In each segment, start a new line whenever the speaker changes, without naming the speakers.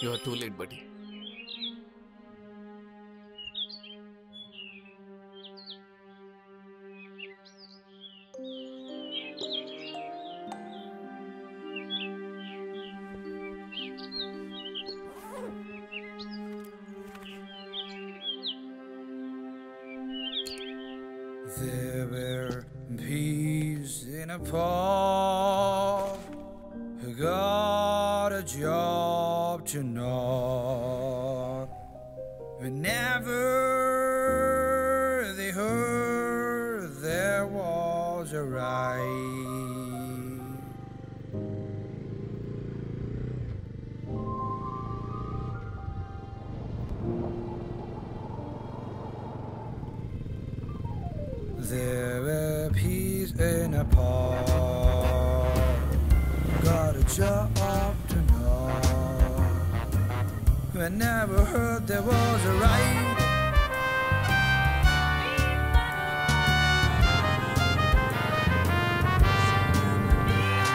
You are too late బడ్డీ.
There were peas in a pod who got a job to know. Whenever they heard there was a ride, there were peas in a pod, got a job to know. I never heard there was a right.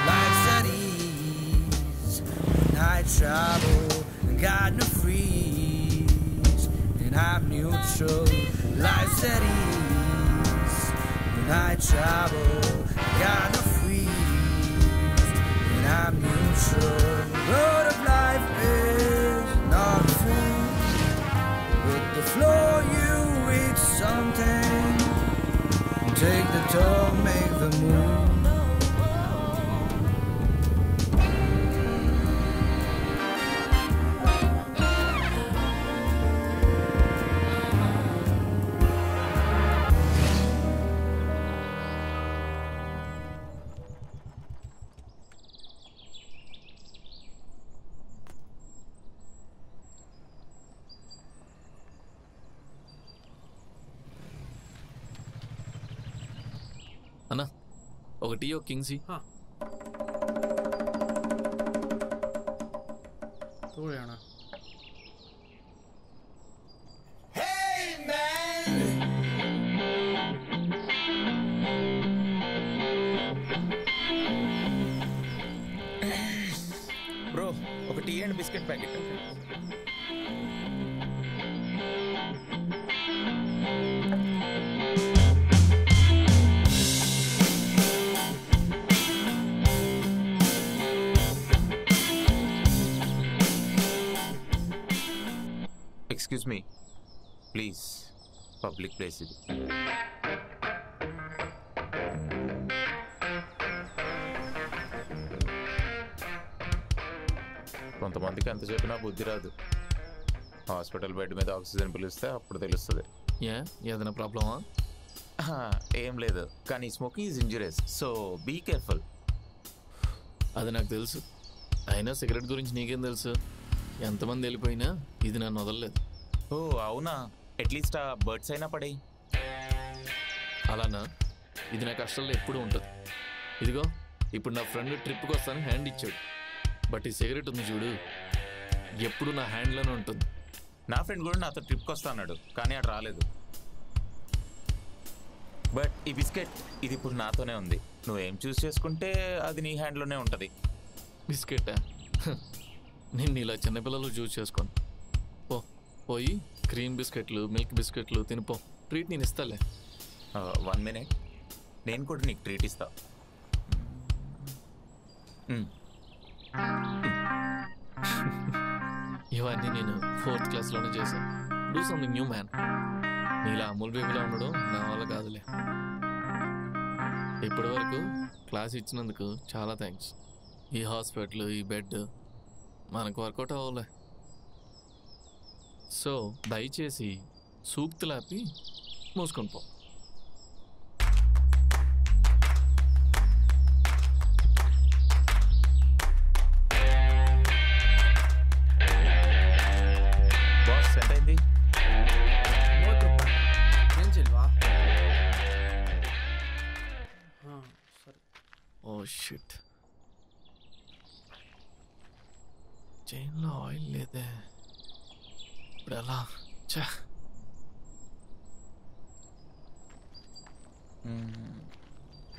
Life's at ease, and I travel, and got no freeze, and I'm neutral. Life's at ease, and I travel, got no freeze, and I'm neutral. Road of life is not full. With the flow you reach something. Take the turn, make the move.
అన్నా ఒక tea ఒక కింగ్సీ.
Bro ఒక tea and biscuit packet. Excuse me please, public place ఇది. కొంతమందికి ఎంత చెప్పినా బుద్ధి రాదు. హాస్పిటల్ బెడ్ మీద ఆక్సిజన్ పిలిస్తే అప్పుడు తెలుస్తుంది.
ఏదైనా ప్రాబ్లమా?
ఏం లేదు, కానీ smoking is injurious, so be careful.
అది నాకు తెలుసు. అయినా సిగరెట్ గురించి నీకేం తెలుసు? ఎంతమంది వెళ్ళిపోయినా ఇది నన్ను వదలలేదు.
ఓ అవునా, అట్లీస్ట్ ఆ బర్డ్స్ అయినా పడే.
అలానా? ఇది నా కష్టాల్లో ఎప్పుడూ ఉంటుంది. ఇదిగో ఇప్పుడు నా ఫ్రెండ్ ట్రిప్కి వస్తాను హ్యాండ్ ఇచ్చాడు, బట్ ఈ సిగరెట్ ఉంది చూడు, ఎప్పుడు నా హ్యాండ్లోనే ఉంటుంది.
నా ఫ్రెండ్ కూడా నాతో ట్రిప్కి వస్తా అన్నాడు, కానీ అటు రాలేదు. బట్ ఈ బిస్కెట్ ఇది ఇప్పుడు నాతోనే ఉంది. నువ్వేం చూస్ చేసుకుంటే అది నీ హ్యాండ్లోనే ఉంటుంది.
బిస్కెటా? నేను ఇలా చిన్నపిల్లలు చూస్ చేసుకోను. పోయి క్రీమ్ బిస్కెట్లు మిల్క్ బిస్కెట్లు తినిపో. ట్రీట్ నేను ఇస్తాలే.
1 minute, నేను కూడా నీకు ట్రీట్ ఇస్తా.
ఇవన్నీ నేను 4th క్లాస్లోనే చేశాను. Do something new man. నీలా అమూల్ బేబీలో ఉండడం నా వల్ల కాదులే. ఇప్పటి వరకు క్లాస్ ఇచ్చినందుకు చాలా థ్యాంక్స్. ఈ హాస్పిటల్, ఈ బెడ్ మనకు వర్కౌట్ అవ్వలే. సో దయచేసి సూక్తులాపి మూసుకొని పో.
బాస్ ఎంత అయింది?
ఓ షిట్, చైన్లో ఆయిల్ లేదే. ఇప్పుడు ఎలా? చా,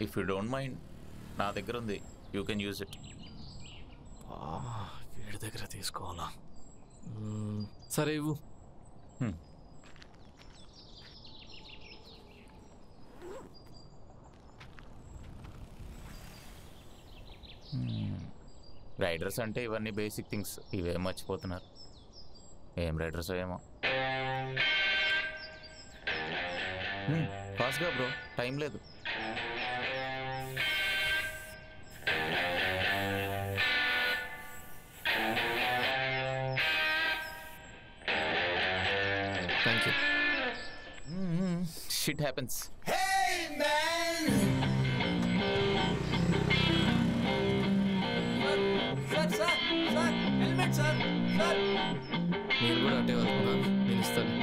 ఇఫ్ యూ డోంట్ మైండ్, నా దగ్గర ఉంది, యూ కెన్ యూజ్ ఇట్.
వీడి దగ్గర తీసుకోవాలా? సరే ఇవ్వు.
రైడర్స్ అంటే ఇవన్నీ బేసిక్ థింగ్స్, ఇవేం మర్చిపోతున్నారు. ఏం రైడర్స్ ఏమో. ఫాస్ట్గా బ్రో, టైం లేదు.
Thank you.
Shit happens.
మీరు కూడా అట్టే వెళ్తున్నా, నేను ఇస్తాను.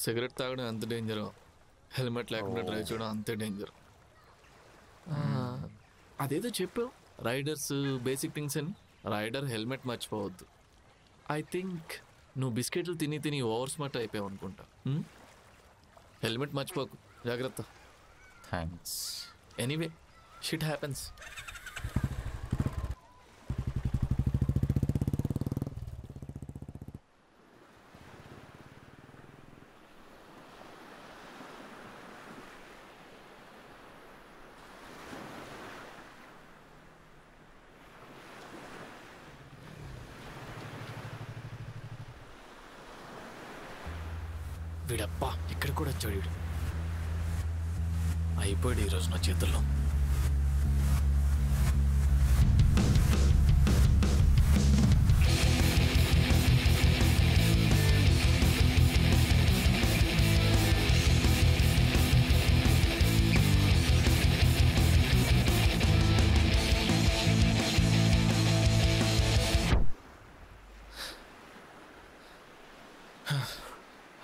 సిగరెట్ తాగడం ఎంత డేంజరో, హెల్మెట్ లేకుండా డ్రైవ్ చేయడం అంతే డేంజర్. అదేదో చెప్పావు, రైడర్స్ బేసిక్ థింగ్స్ అని. రైడర్ హెల్మెట్ మర్చిపోవద్దు. ఐ థింక్ నువ్వు బిస్కెట్లు తిని తిని ఓవర్ స్మార్ట్ అయిపోయావు అనుకుంటా. హెల్మెట్ మర్చిపోకు, జాగ్రత్త.
థ్యాంక్స్.
Anyway, shit happens. వీడప్పా ఇక్కడ కూడా వచ్చాడు. వీడు అయిపోయాడు ఈరోజు నా చేతుల్లో.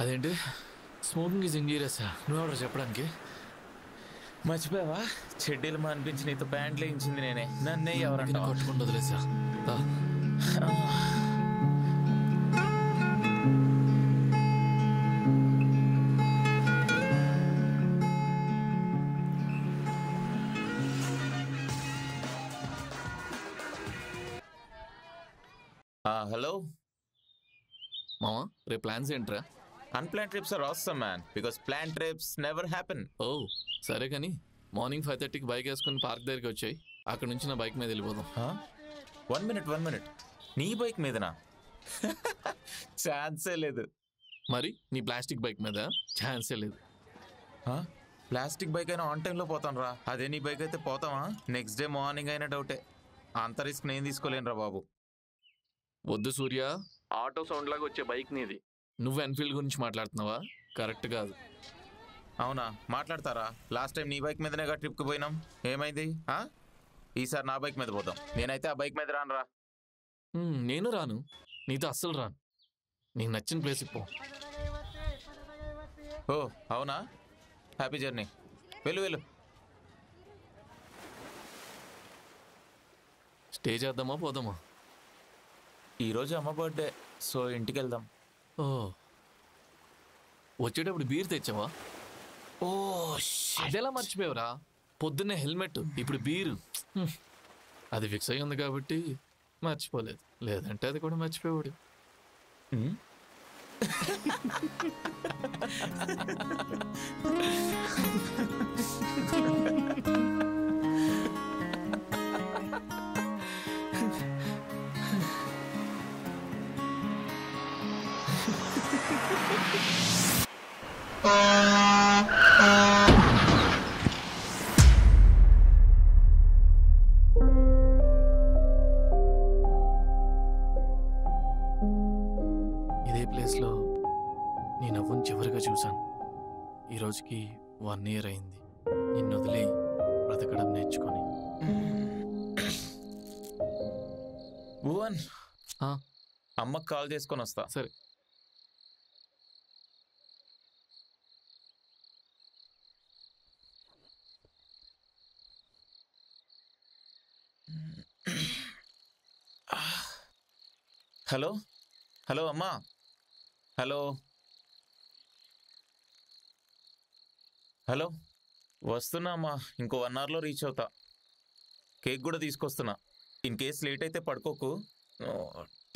అదేంటి స్మోకింగ్ ఈజ్ ఇంజూరియస్? నువ్వెవడో చెప్పడానికి?
మర్చిపోయావా? చెడ్డీలు మా అనిపించి నీతో ప్యాంట్లు వేయించింది నేనే. నన్నే ఎవరైనా
కొట్టుకుంటూ వదిలేసా.
హలో
మామా, రేపు ప్లాన్స్ ఏంట్రా?
Unplanned trips are awesome, man, because planned trips never happen.
ఓ సరే, కానీ మార్నింగ్ 5:30కి బైక్ వేసుకుని పార్క్ దగ్గరికి వచ్చాయి. అక్కడ నుంచి నా బైక్ మీద వెళ్ళిపోదాం.
1 minute. నీ బైక్ మీదనా? ఛాన్సే లేదు.
మరి నీ ప్లాస్టిక్ బైక్ మీద? ఛాన్సే లేదు.
ప్లాస్టిక్ బైక్ అయినా ఆన్ టైంలో పోతాను రా. అదే నీ బైక్ అయితే పోతావా? నెక్స్ట్ డే మార్నింగ్ అయినా డౌటే. అంత రిస్క్ నేను తీసుకోలేను రా బాబు.
వద్దు సూర్య, ఆటో సౌండ్ లాగా వచ్చే బైక్ నీది. నువ్వు ఎన్ఫీల్డ్ గురించి మాట్లాడుతున్నావా? కరెక్ట్ కాదు.
అవునా? మాట్లాడతారా? లాస్ట్ టైం నీ బైక్ మీదనేగా ట్రిప్కి పోయినాం. ఏమైంది? ఈసారి నా బైక్ మీద పోతాం. నేనైతే ఆ బైక్ మీద రాను రా.
నేను రాను, నీతో అస్సలు రాను. నీకు నచ్చిన ప్లేస్కి పో.
ఓ అవునా? Happy journey. వెళ్ళు.
స్టే చేద్దామా పోదామా?
ఈరోజు అమ్మ బర్త్డే, సో ఇంటికి వెళ్దాం.
ఓ, వచ్చేటప్పుడు బీర్ తెచ్చావా?
ఓ
అదెలా మర్చిపోయావురా? పొద్దున్నే హెల్మెట్, ఇప్పుడు బీరు. అది ఫిక్స్ అయ్యి ఉంది కాబట్టి మర్చిపోలేదు, లేదంటే అది కూడా మర్చిపోయాడు. ఇదే ప్లేస్లో నీ నవ్వుని చివరిగా చూశాను. ఈరోజుకి 1 year అయింది నిన్ను వదిలి బ్రతకడం నేర్చుకొని.
భువన్,
ఆ,
అమ్మకి కాల్ చేసుకొని వస్తా.
సరే.
హలో హలో అమ్మా, హలో హలో, వస్తున్నా అమ్మా, ఇంకో 1 hourలో రీచ్ అవుతా. కేక్ కూడా తీసుకొస్తున్నా. ఇన్ కేస్ లేట్ అయితే పడుకోకు.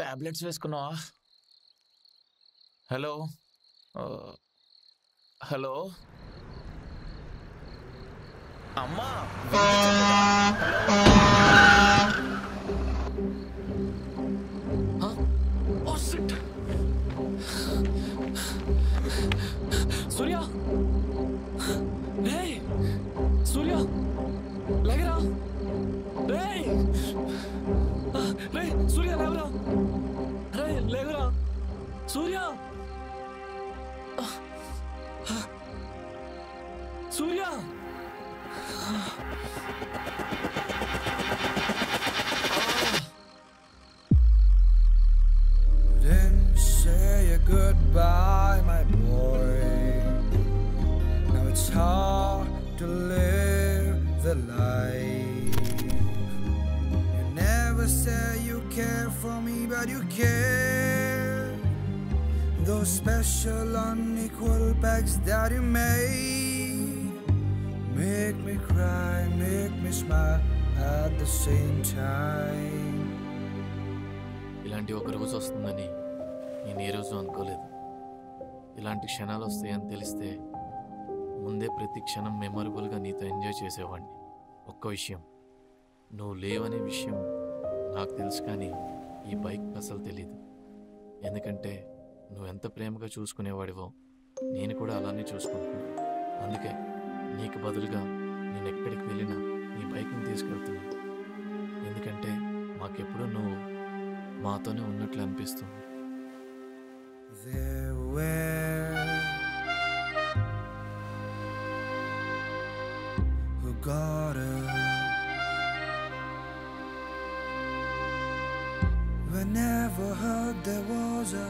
టాబ్లెట్స్ వేసుకున్నావా? హలో హలో అమ్మా,
సూర్య, రే సూర్య, లేగరా రే, రే సూర్య, లేవరా రే, లేగరా సూర్య, సూర్య.
Then say a goodbye, my boy. Now it's hard to live the life. You never say you care for me, but you care. Those special unequal packs that you made make me cry, make me smile at the same time.
ఇలాంటి ఒక రోజు వస్తుందని నేను ఏ రోజు అనుకోలేదు. ఇలాంటి క్షణాలు వస్తాయని తెలిస్తే ముందే ప్రతి క్షణం మెమొరబుల్గా నీతో ఎంజాయ్ చేసేవాడిని. ఒక్క విషయం, నువ్వు లేవనే విషయం నాకు తెలుసు, కానీ ఈ బైక్ అసలు తెలీదు. ఎందుకంటే నువ్వు ఎంత ప్రేమగా చూసుకునేవాడివో నేను కూడా అలానే చూసుకుంటున్నాను. అందుకే నీకు బదులుగా నేను ఎక్కడికి వెళ్ళినా నీ బైక్ని తీసుకెళ్తున్నాను. ఎందుకంటే మాకెప్పుడు నువ్వు మాతోనే ఉన్నట్లు అనిపిస్తుంది.
There were who got up whenever heard there was a